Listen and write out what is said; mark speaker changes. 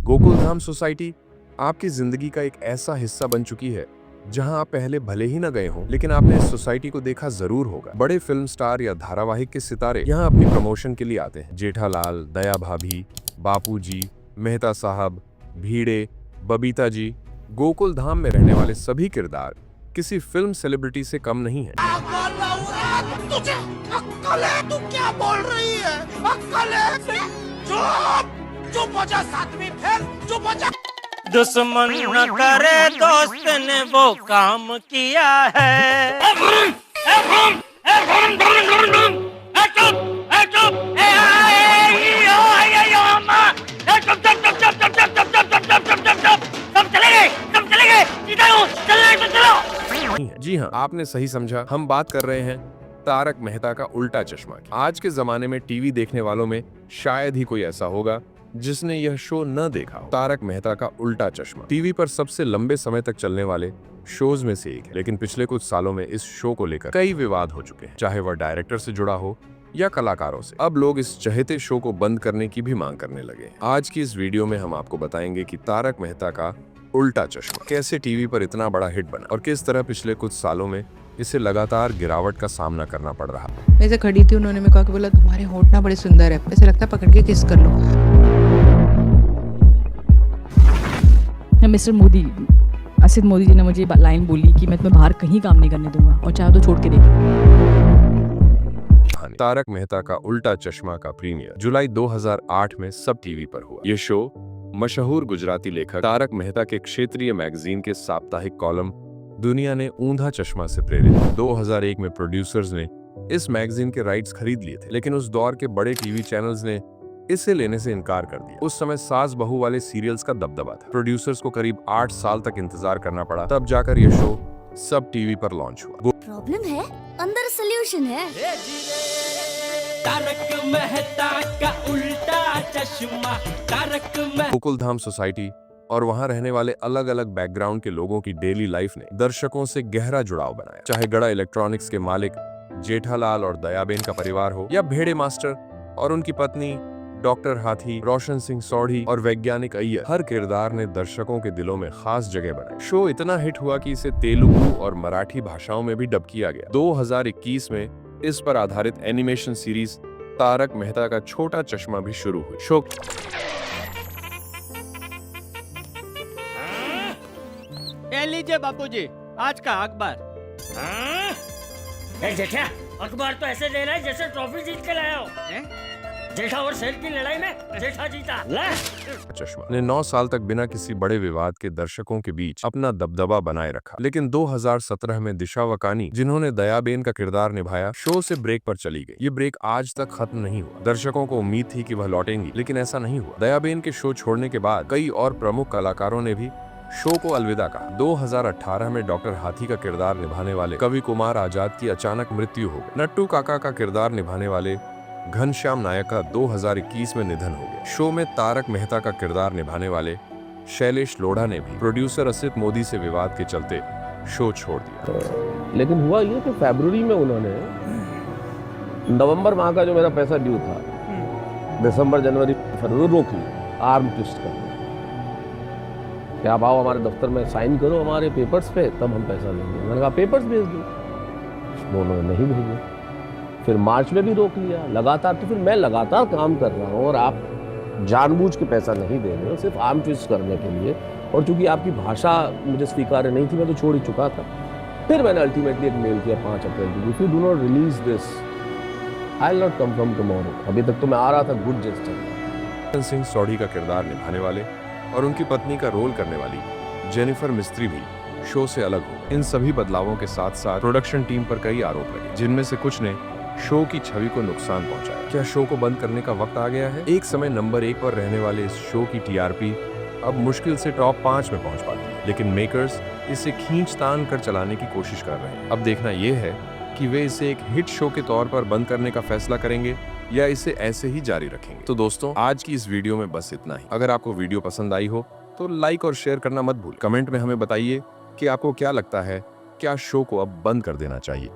Speaker 1: Gokuldham society आपकी जिंदगी का एक ऐसा हिस्सा बन चुकी है जहां आप पहले भले ही न गए हों, लेकिन आपने इस सोसाइटी को देखा जरूर होगा। बड़े फिल्म स्टार या धारावाहिक के सितारे यहां अपनी प्रमोशन के लिए आते हैं। जेठालाल, दया भाभी, बापूजी, मेहता साहब, भिड़े, बबीता जी। गोकुलधाम में रहने वाले सभी किरदार किसी फिल्म सेलिब्रिटी से कम नहीं है।
Speaker 2: तुझे अक्कल है? तू क्या बोल रही है? अक्कल है? चुप चुप हो जा, सातवीं फेल, चुप हो जा।
Speaker 3: दुश्मन न करे दोस्त ने वो काम किया है।
Speaker 1: जी हाँ, आपने सही समझा। हम बात कर रहे हैं तारक मेहता का उल्टा चश्मा की। आज के जमाने में टीवी देखने वालों में शायद ही कोई ऐसा होगा जिसने यह शो न देखा हो। तारक मेहता का उल्टा चश्मा टीवी पर सबसे लंबे समय तक चलने वाले शोज में से एक है, लेकिन पिछले कुछ सालों में इस शो को लेकर कई विवाद हो चुके हैं, चाहे वह डायरेक्टर से जुड़ा हो या कलाकारों से। अब लोग इस चहेते शो को बंद करने की भी मांग करने लगे हैं। आज की इस वीडियो में हम आपको बताएंगे कि तारक मेहता का उल्टा चश्मा कैसे टीवी पर इतना बड़ा हिट बना और किस तरह पिछले कुछ सालों में इसे लगातार गिरावट का सामना करना पड़ रहा।
Speaker 4: मैं ऐसे खड़ी थी, उन्होंने मेरे को आके बोला तुम्हारे होंठ ना बड़े सुंदर है, ऐसे लगता है पकड़ के किस कर लो।
Speaker 5: मिस्टर मोदी, असित मोदी जी ने मुझे लाइन बोली कि मैं तुम्हें बाहर कहीं काम नहीं करने दूंगा और चाहे तो छोड़ के देख।
Speaker 1: तारक मेहता का उल्टा चश्मा का प्रीमियर जुलाई 2008 में सब टीवी पर हुआ। ये शो मशहूर गुजराती लेखक तारक मेहता के क्षेत्रीय मैगजीन के साप्ताहिक कॉलम दुनिया ने ऊंधा चश्मा से प्रेरित। 2001 में प्रोड्यूसर्स ने इस मैगजीन के राइट्स खरीद लिए थे, लेकिन उस दौर के बड़े टीवी चैनल्स ने इसे लेने से इनकार कर दिया। उस समय सास बहू वाले सीरियल्स का दबदबा था। प्रोड्यूसर्स को करीब 8 साल तक इंतजार करना पड़ा, तब जाकर यह शो सब टीवी पर लॉन्च हुआ।
Speaker 6: प्रॉब्लम है, अंदर सोल्यूशन है।
Speaker 3: तारक मेहता का उल्टा चश्मा।
Speaker 1: गोकुलधाम सोसाइटी और वहां रहने वाले अलग अलग बैकग्राउंड के लोगों की डेली लाइफ ने दर्शकों से गहरा जुड़ाव बनाया। चाहे गड़ा इलेक्ट्रॉनिक्स के मालिक जेठालाल और दयाबेन का परिवार हो, या भेड़े मास्टर और उनकी पत्नी डॉक्टर हाथी, रोशन सिंह सोढ़ी और वैज्ञानिक अय्यर, हर किरदार ने दर्शकों के दिलों में खास जगह बनाई। शो इतना हिट हुआ कि इसे तेलुगु और मराठी भाषाओं में भी डब किया गया। 2021 में इस पर आधारित एनिमेशन सीरीज तारक मेहता का छोटा चश्मा भी शुरू हुई। शो
Speaker 3: लीजिए बापूजी, आज का अखबार।
Speaker 7: जेठा, अखबार तो ऐसे दे रहा है जैसे ट्रॉफी जीत के लाया हो। जेठा और शेर की लड़ाई में जेठा जीता।
Speaker 1: चश्मा ने 9 साल तक बिना किसी बड़े विवाद के दर्शकों के बीच अपना दबदबा बनाए रखा, लेकिन 2017 में दिशा वकानी, जिन्होंने दयाबेन का किरदार निभाया, शो से ब्रेक पर चली गई। ये ब्रेक आज तक खत्म नहीं हुआ। दर्शकों को उम्मीद थी कि वह लौटेंगी, लेकिन ऐसा नहीं हुआ। दयाबेन के शो छोड़ने के बाद कई और प्रमुख कलाकारों ने भी शो को अलविदा कहा। 2018 में डॉक्टर हाथी का किरदार निभाने वाले कवि कुमार आजाद की अचानक मृत्यु हो गई। नट्टू काका का किरदार निभाने वाले घनश्याम नायक का 2021 में निधन हो गया। शो में तारक मेहता का किरदार निभाने वाले शैलेश लोढ़ा ने भी प्रोड्यूसर असित मोदी से विवाद के चलते शो छोड़ दिया।
Speaker 8: लेकिन हुआ ये कि फरवरी में उन्होंने नवंबर माह का जो मेरा पैसा ड्यू था, दिसंबर जनवरी फरवरी रोक लिया, आर्म ट्विस्ट कर कि आप आओ हमारे दफ्तर में साइन करो हमारे पेपर्स पे, तब हम पैसा देंगे। मैंने कहा पेपर्स भेज दो, उन्होंने नहीं भेजे। फिर मार्च में भी रोक लिया लगातार। तो फिर मैं लगातार काम कर रहा हूँ और आप जानबूझ के पैसा नहीं दे रहे हो, सिर्फ आर्म ट्विस्ट करने के लिए। और चूंकि आपकी भाषा मुझे स्वीकार्य नहीं थी, मैं तो छोड़ ही चुका था। फिर मैंने अल्टीमेटली एक मेल किया 5 अप्रैल को, if you do not release this I will not come from tomorrow. अभी तक तो मैं आ रहा था गुड जेस्टर।
Speaker 1: रोशन सिंह सोढ़ी का किरदार निभाने वाले और उनकी पत्नी का रोल करने वाली जेनिफर मिस्त्री भी शो से अलग हो। इन सभी बदलावों के साथ साथ प्रोडक्शन टीम पर कई आरोप लगे, जिनमें से कुछ ने शो की छवि को नुकसान पहुंचाया। क्या शो को बंद करने का वक्त आ गया है? एक समय नंबर 1 पर रहने वाले इस शो की टीआरपी अब मुश्किल से टॉप 5 में पहुंच पाती है, लेकिन मेकर्स इसे खींचतान कर चलाने की कोशिश कर रहे हैं। अब देखना यह है कि वे इसे एक हिट शो के तौर पर बंद करने का फैसला करेंगे या इसे ऐसे ही जारी रखेंगे। तो दोस्तों, आज की इस वीडियो में बस इतना ही। अगर आपको वीडियो पसंद आई हो तो लाइक और शेयर करना मत भूल। कमेंट में हमें बताइए कि आपको क्या लगता है, क्या शो को अब बंद कर देना चाहिए।